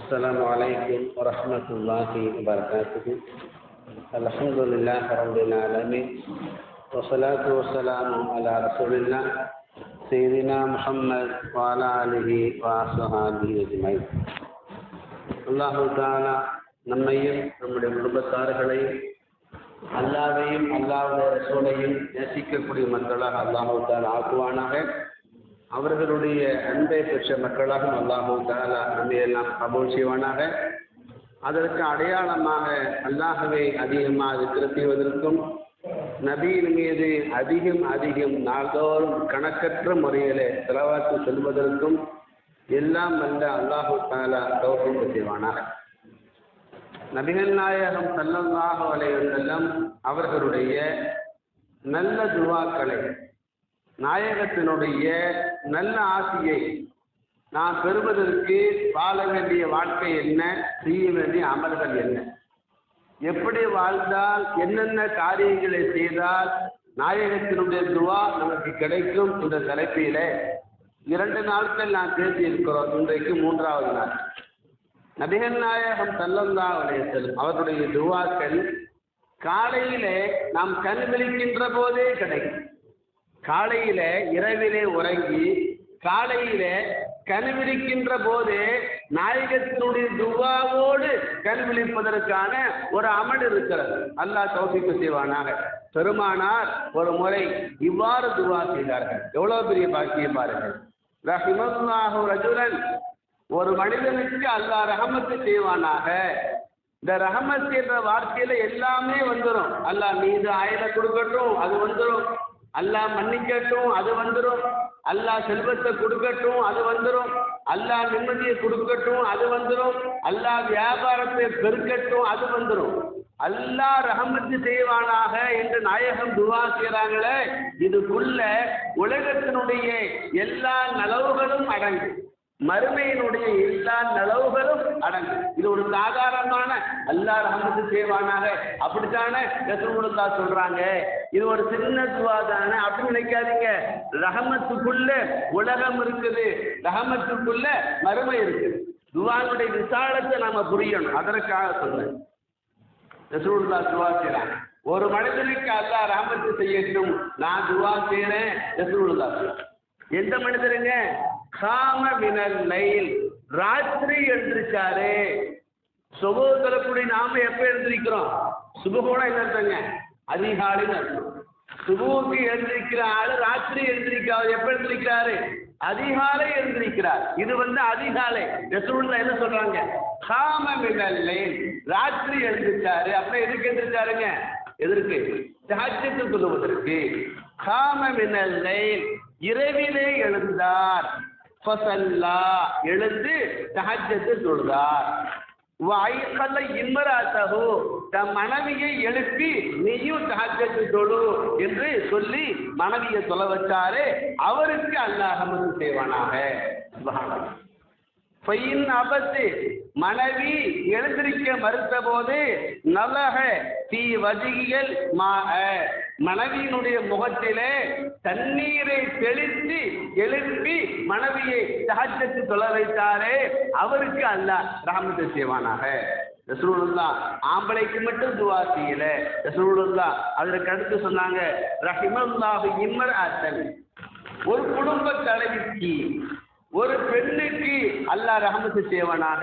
السلام عليكم ورحمة الله وبركاته. الحمد لله رب العالمين والصلاة والسلام على رسول الله سيدنا محمد وعلى آله وصحبه أجمعين. அல்லாஹ் தஆலா நம்மையும் நம்முடைய குடும்பத்தார்களையும் அல்லாஹ்வையும் அல்லாஹ்வுடைய ரசூலையும் நேசிக்கக்கூடிய மக்களாக அல்லாஹ் தஆலா ஆக்குவானாக. அவர்களுடைய அன்பை பெற்ற மக்களாகவும் அல்லாஹ் தஆலா நம்மையெல்லாம் கபூல் செய்வானாக. அதற்கு அடையாளமாக அல்லாஹ்வை அதிகமாக திக்ர் செய்வதற்கும் நபியின் மீது அதிகம் நாள்தோறும் கணக்கற்ற முறையிலே ஸலவாத்து சொல்வதற்கும் எல்லாம் வல்ல அல்லாஹ் தஆலா தௌஃபீக் செய்வானாக. நபிகள் நாயகம் ஸல்லல்லாஹு அலைஹி வஸல்லம் அவர்களுடைய நல்ல துஆக்களை, நாயகத்தினுடைய நல்ல ஆசியை நாம் பெறுவதற்கு வாழ வேண்டிய வாழ்க்கை என்ன, செய்ய வேண்டிய அமல்கள் என்ன, எப்படி வாழ்ந்தால் என்னென்ன காரியங்களை செய்தால் நாயகத்தினுடைய துவா நமக்கு கிடைக்கும் என்ற தலைப்பிலே 2 நாட்கள் நாம் பேசியிருக்கிறோம். இன்றைக்கு 3வது நாள். நபிகள் நாயகம் ஸல்லல்லாஹு அலைஹி வஸல்லம் அவருடைய துவாக்கள் காலையிலே நாம் கண் விழிக்கின்ற போதே கிடைக்கும். காலையில இரவிலே உறங்கி காலையில கண் விழிக்கின்ற போது நாயகத்தினுடைய துவாவோடு கண் விழிப்பதற்கான ஒரு அமல் இருக்கிறது. அல்லாஹ் தௌஃபீக் செய்வானாக. பெருமானார் ஒரு முறை இவ்வாறு துவா செய்தார்கள். எவ்வளவு பெரிய பாக்கியம் பாருங்கள். ரஹிமல்லாஹு ரஜுலன், ஒரு மனிதனுக்கு அல்லாஹ் ரஹமத்து செய்வானாக. இந்த ரஹமத் என்ற வார்த்தையில எல்லாமே வந்துடும். அல்லாஹ் மீது ஆயுத கொடுக்கட்டும், அது வந்துடும். அல்லாஹ் மன்னிக்கட்டும், அது வந்துடும். அல்லாஹ் செல்வத்தை கொடுக்கட்டும், அது வந்துடும். அல்லாஹ் நிம்மதியை கொடுக்கட்டும், அது வந்துடும். அல்லாஹ் வியாபாரத்தை பெருக்கட்டும், அது வந்துடும். அல்லாஹ் ரஹமத்து செய்வானாக என்று நாயகம் துவா செய்கிறாங்களே, இதுக்குள்ள உலகத்தினுடைய எல்லா நலவுகளும் அடங்கும், மறுமையினுடைய எல்லா நலவுகளும் அடங்கும். இது ஒரு சாதாரணமான அல்லாஹ் ரஹமத்து செய்வானாக அப்படித்தானே ரசூலுல்லாஹ் சொல்றாங்க. இது ஒரு சின்ன துவா தானே அப்படின்னு நினைக்காதீங்க. ரஹமத்துக்குள்ள உலகம் இருக்குது, ரஹமத்துக்குள்ள மறுமை இருக்குது. துவானுடைய விசாலத்தை நாம புரியணும். அதற்காக சொல்றேன். ரசூலுல்லாஹ் துவா செய்றாங்க, ஒரு மனிதனுக்கு அல்லாஹ் ரஹமத்து செய்யட்டும், நான் துவா செய்றேன். ரசூலுல்லாஹ் எந்த மனிதருங்க? காம மினல் லைல், ராத்திரி எழுந்திருச்சாரு. சுபஹ் தொழக்கூடிய நாம எப்ப எழுந்திருக்கிறோம்? சுபஹோட என்ன அர்த்தங்க? அதிகாலைன்னு அர்த்தம். சுபஹுக்கு எழுந்திருக்கிற ஆளு ராத்திரி எழுந்திருக்கிறார். எப்ப எழுந்திருக்கிறாரு? அதிகாலை எழுந்திருக்கிறார். இது அதிகாலை. ரசூலுல்லாஹ் என்ன சொல்றாங்க? காம மினல் லைல், ராத்திரி எழுந்திருச்சாரு. அப்ப எதுக்கு எழுந்திருச்சாருங்க? எதற்கு? தஹஜ்ஜுத் தொழுவதற்கு. காம மினல் லைல், இரவிலே எழுந்தார். ஃபஸல்லா, எழுந்து தஹஜ்ஜுத் தொழுதார். வஐகல இம்ராத்தஹு, தம் மனைவியை எழுப்பி நீயும் தஹஜ்ஜுத் தொழு என்று சொல்லி மனைவியை தொழ வச்சாரு. அவருக்கு அல்லாஹ் ரஹமத்து செய்வானாக. சுப்ஹானல்லாஹ். ஃபைன் அபத்து, மனைவி எழுந்திருக்க மறுத்த போது நலஹ தீ வஜிகியல் மாஅ, மனைவியினுடைய முகத்திலே தண்ணீரை தெளித்து எழுப்பி மனைவியை தஹஜ்ஜுத் தொழ வைத்தாரே, அவருக்கு அல்லாஹ் ரஹமத்து செய்வானாக. ரசூலுல்லாஹ் ஆம்பளைக்கு மட்டும் துவா செய்யல. ரசூலுல்லாஹ் அதற்கு அடுத்து சொன்னாங்க, ரஹிமல்லாஹு இம்ராத்தன், ஒரு குடும்ப தலைவிக்கு, ஒரு பெண்ணுக்கு அல்லாஹ் ரஹமத்து செய்வானாக.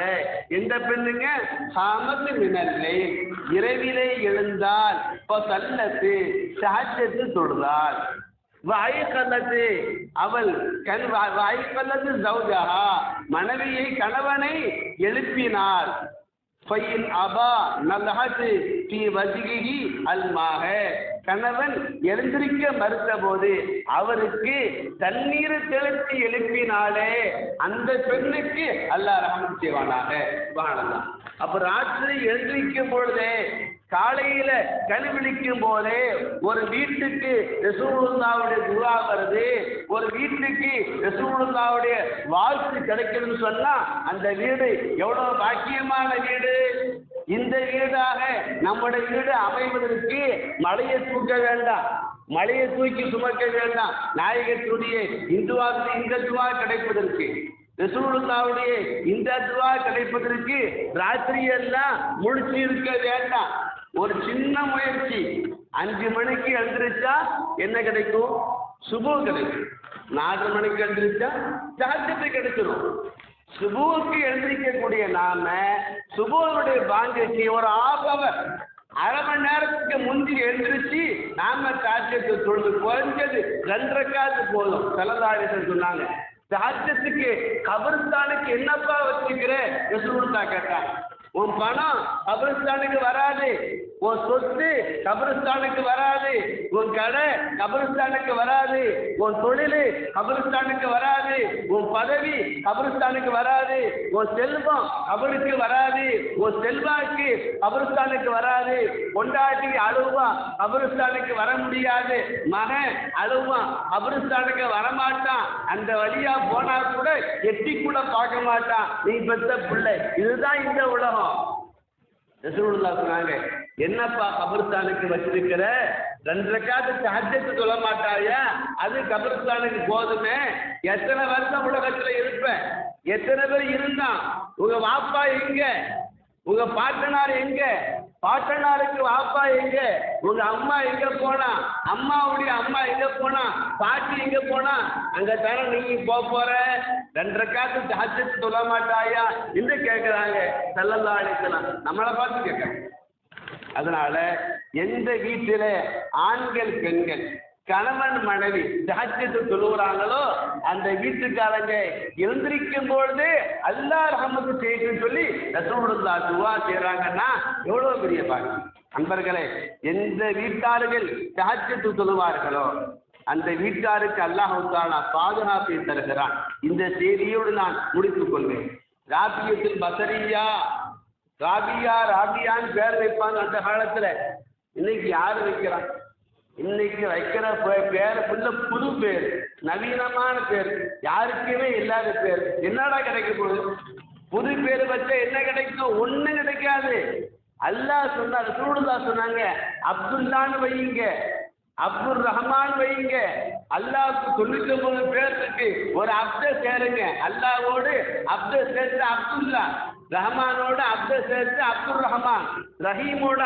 எந்த பெண்ணுங்க? காமத்து மினல் லைல், இரவிலே எழுந்தால். ஃபஸல்லத்து, தஹஜ்ஜுத் தொழுதாள். வஐகலத்து, அவள் வஐகலத்து ஜௌஜஹா, மனைவியை கணவனை எழுப்பினாள். ஃபைன் அபா நலஹத் ஃபீ வஜ்ஹிஹி அல்மாக, கணவன் எழுந்திருக்க மறுத்த போது அவருக்கு தண்ணீர் தெளித்து எழுப்பினாலே அந்த பெண்ணுக்கு அல்லாஹ் ரஹமத் செய்வானாக. சுப்ஹானல்லாஹ். அப்ப ராத்திரி எழுந்திருக்கும் பொழுதே, காலையில கண் விழிக்கும் போதே ஒரு வீட்டுக்கு ரசூலுல்லாஹ்வுடைய துஆ வருது, ஒரு வீட்டுக்கு ரசூலுல்லாஹ்வுடைய வாழ்த்து கிடைக்குதுன்னு சொன்னா அந்த வீடு எவ்வளவு பாக்கியமான வீடு. இந்த வீடாக நம்முடைய வீடு அமைவதற்கு மலையை தூக்க வேண்டாம், மலையை தூக்கி சுமக்க வேண்டாம். நாயகத்துடைய இந்த துவா கிடைப்பதற்கு ரசூலுல்லாஹ்வுடைய இந்த துஆ கிடைப்பதற்கு ராத்திரி எல்லாம் முழிச்சு இருக்க வேண்டாம். ஒரு சின்ன முயற்சி, 5 மணிக்கு எழுந்திருச்சா என்ன கிடைக்கும்? சுபு கிடைக்கும். 4 மணிக்கு எழுந்திருச்சா தஹஜ்ஜுத் கிடைச்சிடும். சுபுவுக்கு எழுந்திருக்கக்கூடிய நாம சுபுவுடைய பாங்குக்கு ஒரு ஹாஃப் அரை மணி நேரத்துக்கு முந்தி எழுந்திருச்சு நாம தஹஜ்ஜுத் தொழுது குறைஞ்சது 2 ரக்காத்து போதும். ஸல்லல்லாஹு அலைஹி வஸல்லம் சொன்னாங்க, தஹஜ்ஜுத்துக்கு கபர்ஸ்தானுக்கு என்னப்பா வச்சுக்கிற? ரசூலுல்லாஹ் கேட்டாங்க. உன் பணம் கபர்ஸ்தானுக்கு வராது, உன் சொத்து கபர்ஸ்தானுக்கு வராது, உன் கடை கபர்ஸ்தானுக்கு வராது, உன் தொழில் கபர்ஸ்தானுக்கு வராது, உன் பதவி கபர்ஸ்தானுக்கு வராது, உன் செல்வம் கபருக்கு வராது, உன் செல்வாக்கு கபர்ஸ்தானுக்கு வராது, கொண்டாட்டி அழுவா கபர்ஸ்தானுக்கு வர முடியாது, மகன் அழுவா கபர்ஸ்தானுக்கு வரமாட்டான், அந்த வழியா போனா கூட எட்டி கூட பார்க்க மாட்டான் நீ பெத்த பிள்ளை. இதுதான் இந்த உலகம். ரசூலுல்லாஹ் சொன்னாங்க, என்னப்பா கபர்ஸ்தானுக்கு வச்சிருக்கிற? 2 ரக்காத்து தஹஜ்ஜுத் தொழ மாட்டாயா? அது கபர்ஸ்தானுக்கு போதுமே. எத்தனை வருஷம் உலகத்துல இருப்ப? எத்தனை பேர் இருந்தான்? உங்க வாப்பா எங்க? உங்க பாட்டனார் எங்க? பாட்டனாருக்கு வாப்பா எங்க? உங்க அம்மா எங்க போனா? அம்மாவுடைய அம்மா எங்க போனா? பாட்டி எங்க போனா? அங்க தானே நீங்க போற. 2 ரக்காத்து தஹஜ்ஜுத் தொழ மாட்டாயா என்று கேட்கிறாங்க ஸல்லல்லாஹு அலைஹி வஸல்லம். நம்மளை பார்த்து கேட்க. அதனால எந்த வீட்டில ஆண்கள் பெண்கள் கணவன் மனைவி தஹஜ்ஜுத் தொழுகிறாங்களோ அந்த வீட்டுக்காரங்க எழுந்திருக்கும் பொழுது அல்லாஹ் ரஹ்மத்து செய்யணும்னு சொல்லி ரசூலுல்லாஹ் துஆ செய்றாங்கன்னா எவ்வளவு பெரிய பாக்கியம். அன்பர்களே, எந்த வீட்டார்கள் தஹஜ்ஜுத் தொழுவார்களோ அந்த வீட்டாருக்கு அல்லாஹ் தஆலா பாதுகாப்பை தருகிறான். இந்த செய்தியோடு நான் முடித்துக் கொள்வேன். ராபியத்துல் பஸரியா, ராபியான்னு பேர் வைப்பாங்க அந்த காலத்துல. இன்னைக்கு யாரு வைக்கிறான்? இன்னைக்கு வைக்கிற பேர் புது பேர், நவீனமான பேர், யாருக்குமே இல்லாத பேர். என்னடா கிடைக்க போகுது? புது பேர் வச்சா என்ன கிடைக்கும்? ஒன்றும் கிடைக்காது. அல்லாஹ் சொன்னார், ரசூலுல்லாஹ் சொன்னாங்க, அப்துல்லான்னு வையுங்க, அப்துல் ரஹ்மான் வையுங்க. அல்லாஹ்வுக்கு 99 பேர் இருக்கு. ஒரு அப்த சேருங்க. அல்லாஹ்வோடு அப்த சேர்த்து அப்துல்லா, ரஹ்மானோட அப்த சேர்த்து அப்துல் ரஹ்மான், ரஹீமோட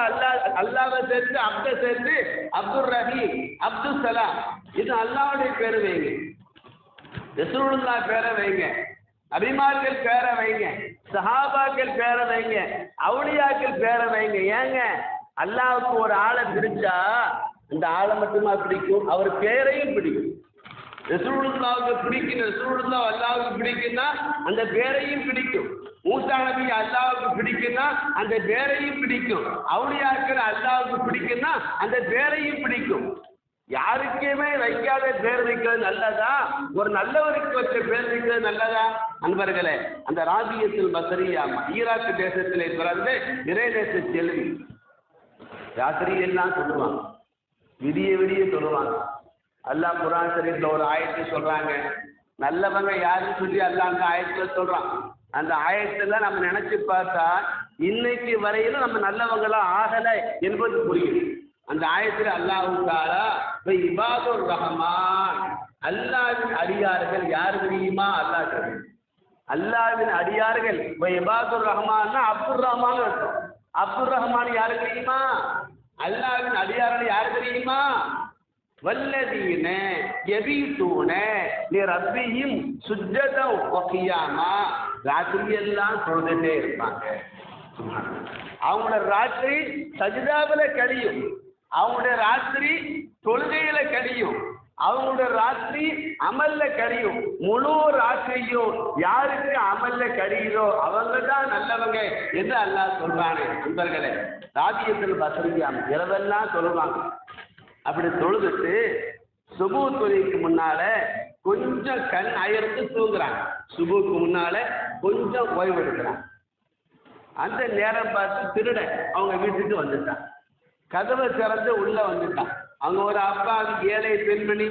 அல்லாஹ்வை சேர்த்து அப்த சேர்த்து அப்துல் ரஹீம், அப்துல் சலாம். இது அல்லாஹ்வுடைய பேரை வைங்க. ரசூலுல்லாஹ் பேரை வைங்க, அபிமான்கள் பேரை வைங்க, சஹாபாக்கள் பேரை வைங்க, அவுலியாக்கள் பேரை வைங்க. ஏங்க அல்லாஹ்வுக்கு ஒரு ஆளை பிடிச்சா அந்த ஆளை மட்டுமா பிடிக்கும்? அவர் பேரையும் பிடிக்கும். ரசூலுல்லாஹ்வுக்கு பிடிக்கும், ரசூலுல்லாஹ் அல்லாஹ்வுக்கு பிடிக்கும்னா அந்த பேரையும் பிடிக்கும். மூசா நபி அல்லாஹ்வுக்கு பிடிக்கும்னா அந்த பேரையும் பிடிக்கும். அவுலியாக்கள் அல்லாஹ்வுக்கு பிடிக்கும்னா அந்த பேரையும் பிடிக்கும். யாருக்குமே வைக்காத பேர் வைக்கிறது நல்லதா? ஒரு நல்லவருக்கு வச்ச பேர் வைக்கிறது நல்லதா? அன்பர்களே, அந்த ராபியத்துல் பஸரியா ஈராக் தேசத்திலே பிறந்து இறைநேச செல்வி. ராத்திரி எல்லாம் சொல்லுவாங்க, விடிய விடிய சொல்லுவாங்க. அல்லாஹ் குர்ஆன் ஷரீஃப்ல ஒரு ஆயத்தை சொல்றாங்க. நல்லவங்க யாருன்னு சொல்லி அல்லாஹ் அந்த ஆயத்துல சொல்றான். அந்த ஆயத்துல நம்ம நினைச்சு பார்த்தா இன்னைக்கு வரையிலும் நம்ம நல்லவங்களா ஆகலை என்பது புரியும். அந்த ஆயத்தில் அல்லாஹ் தஆலா இபாதுர் ரஹ்மான், அல்லாஹ்வின் அடியார்கள் யார் தெரியுமா? அல்லாஹ் தெரியும். அல்லாஹ்வின் அடியார்கள் இபாதுர் ரஹ்மான்னா அப்துல் ரஹ்மான் அர்த்தம். அப்துல் ரஹ்மான் யாரு தெரியுமா? அல்லாஹ்வின் அடியார்கள் யார் தெரியுமா? வல்லதீன யபீதுன லிரப்பிஹிம் சுஜ்ஜதன் வ கியாமா. ராத்திரி எல்லாம் தொழுதுட்டே இருப்பாங்க. அவங்களோட ராத்திரி சஜிதாவில கழியும், அவங்களுடைய ராத்திரி தொழுகையில கழியும், அவங்களுடைய ராத்திரி அமல்ல கழியும். முழு ராத்திரியும் யாருக்கு அமல்ல கழியுதோ அவங்க தான் நல்லவங்க என்று அல்லாஹ் சொல்றானே. நண்பர்களே, ராபியத்துல் பஸரியா இரவெல்லாம் சொல்லுவாங்க. அப்படி தொழுதுட்டு சுபு தொழுகைக்கு முன்னால கொஞ்சம் கண் அயர்ந்து தூங்குறாங்க. சுபுக்கு முன்னால கொஞ்சம் ஓய்வு எடுக்கிறாங்க. அந்த நேரம் பார்த்து திருடன் அவங்க வீட்டுக்கு வந்துட்டான். கதவை திறந்து உள்ள வந்துட்டான். அவங்க ஒரு அப்பாவி ஏழை பெண்மணி,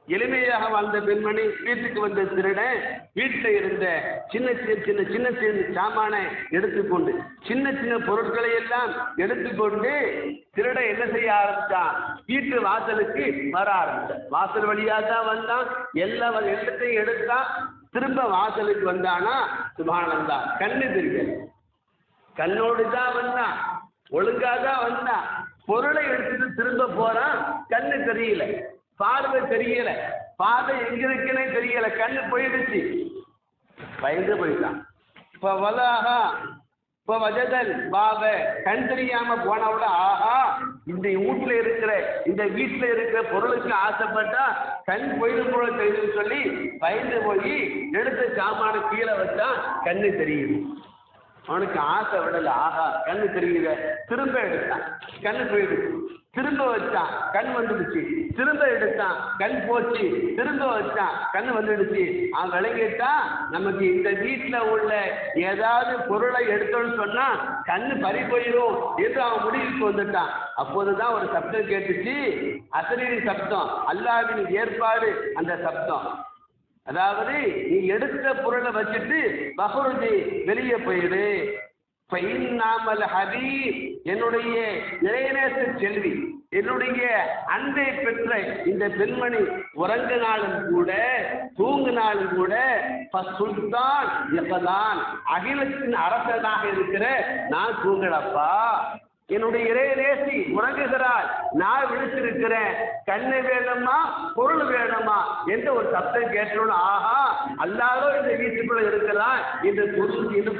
எளிமையாக வாழ்ந்த பெண்மணி. வீட்டுக்கு வந்த திருடன் வீட்டில் இருந்த சின்ன சின்ன சாமானை எடுத்துக்கொண்டு, சின்ன சின்ன பொருட்களை எல்லாம் எடுத்துக்கொண்டு திருடன் என்ன செய்ய ஆரம்பிச்சான்? வீட்டு வாசலுக்கு வர ஆரம்பிச்சான். வாசல் வழியாக தான் வந்தான். எல்லாத்தையும் எடுத்தான். திரும்ப வாசலுக்கு வந்தானா சுப்ஹானல்லாஹ் கண்ணு தெரியல. கண்ணோடு தான் வந்தான், ஒழுங்காக தான் வந்தான். பொருளை எடுத்துட்டு திரும்ப போறான், கண்ணு தெரியல, பார்வை தெரியல, பாதை எங்க இருக்குன்னே தெரியல, கண்ணு போயிடுச்சு. பயந்து போயிட்டான். இப்போ வலாஹா இப்போ வஜதல் பாப கண் தெரியாம போனவிட ஆஹா இந்த வீட்டுல இருக்கிற இந்த வீட்டுல இருக்கிற பொருளுக்கு ஆசைப்பட்டா கண் போயிடும் போல தெரியுதுன்னு சொல்லி பயந்து போய் எடுத்த சாமான கீழே வச்சா கண்ணு தெரியுது. அவனுக்கு ஆசை விடல, ஆஹா கண்ணு தெரியுத, திரும்ப எடுத்தான், கண்ணு போயிடுச்சு. திரும்ப வச்சான், கண் வந்துடுச்சு. திரும்ப எடுத்தான், கண் போச்சு. திரும்ப வச்சான், கண் வந்துடுச்சு. அவன் விளங்கிட்டான், நமக்கு இந்த வீட்டில் உள்ள ஏதாவது பொருளை எடுத்தோன்னு சொன்னா கண்ணு பறி போயிடும் என்று அவன் முடிவுக்கு வந்துட்டான். அப்போதுதான் ஒரு சப்தம் கேட்டுச்சு, அசரீரி சப்தம், அல்லாஹ்வின் ஏற்பாடு அந்த சப்தம். அதாவது நீ எடுத்த பொருளை வச்சுட்டு பஹ்ருஜி வெளியே போயிடு. நாமல் ஹபீப் என்னுடைய இறைநேச செல்வி, என்னுடைய அன்பை பெற்ற இந்த பெண்மணி உறங்கினாலும் கூட தூங்கினாலும் கூட சுல்தான் எப்பதான் அகிலத்தின் அரசனாக இருக்கிற நான் தூங்கலப்பா. என்னுடைய இறைநேசி உறங்குகிறாள், நான் விழித்திருக்கிறேன். கண்ணு வேணுமா பொருள் வேணுமா என்ற ஒரு சப்தம் கேட்டோன்னு ஆஹா அல்லாதோ இந்த வீட்டுக்குள்ள இருக்கிறான் என்று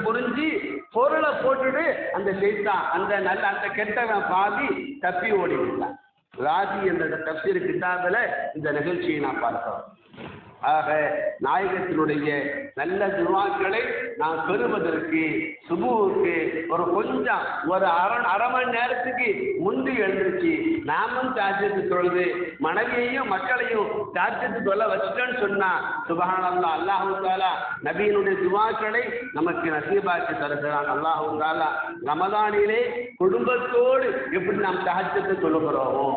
புரிஞ்சு பொருளை போட்டுட்டு அந்த செய்தான் அந்த கெட்டவன் பாதி தப்பி ஓடி விட்டான். ராஜி என்ற தப்சீர் கிதாபில் இந்த நிகழ்ச்சியை நான் பார்க்கிறோம். ஆக நாயகத்தினுடைய நல்ல துஆக்களை நாம் பெறுவதற்கு சுபுவுக்கு ஒரு கொஞ்சம் அரை மணி நேரத்துக்கு முந்தி எழுந்துச்சு நாமும் தாஜ்ஜத்து தொழுது மனைவியையும் மக்களையும் தாஜ்ஜத்து தொல்ல வச்சுட்டேன்னு சொன்னா சுப்ஹானல்லாஹ் அல்லாஹு தஆலா நபியினுடைய துஆக்களை நமக்கு நசீபாக்கி தருகிறான். அல்லாஹு தஆலா ரமதானிலே குடும்பத்தோடு எப்படி நாம் தஹஜ்ஜத்து தொழுகிறோமோ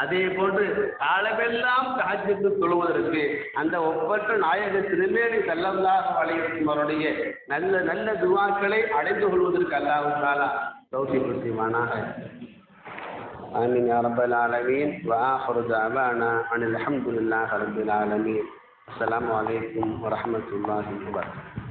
அதே போன்று காலமெல்லாம் தஹஜ்ஜத்து தொழுவதற்கு அந்த ஒப்பற்ற நாயக திருமேனி ஸல்லல்லாஹு அலைஹி வஸல்லம் அவருடைய நல்ல நல்ல துஆக்களை அடைந்து கொள்வதற்கு அல்லாஹ் தஆலா தௌஃபீக் செய்வானாக. ஆமீன் யா ரப்பல் ஆலமீன். வ ஆகிரு தஅவானா அனில் ஹம்துலில்லாஹி ரப்பில் ஆலமீன். அஸ்ஸலாமு அலைக்கும் வ ரஹ்மத்துல்லாஹி வ பரகாத்துஹு.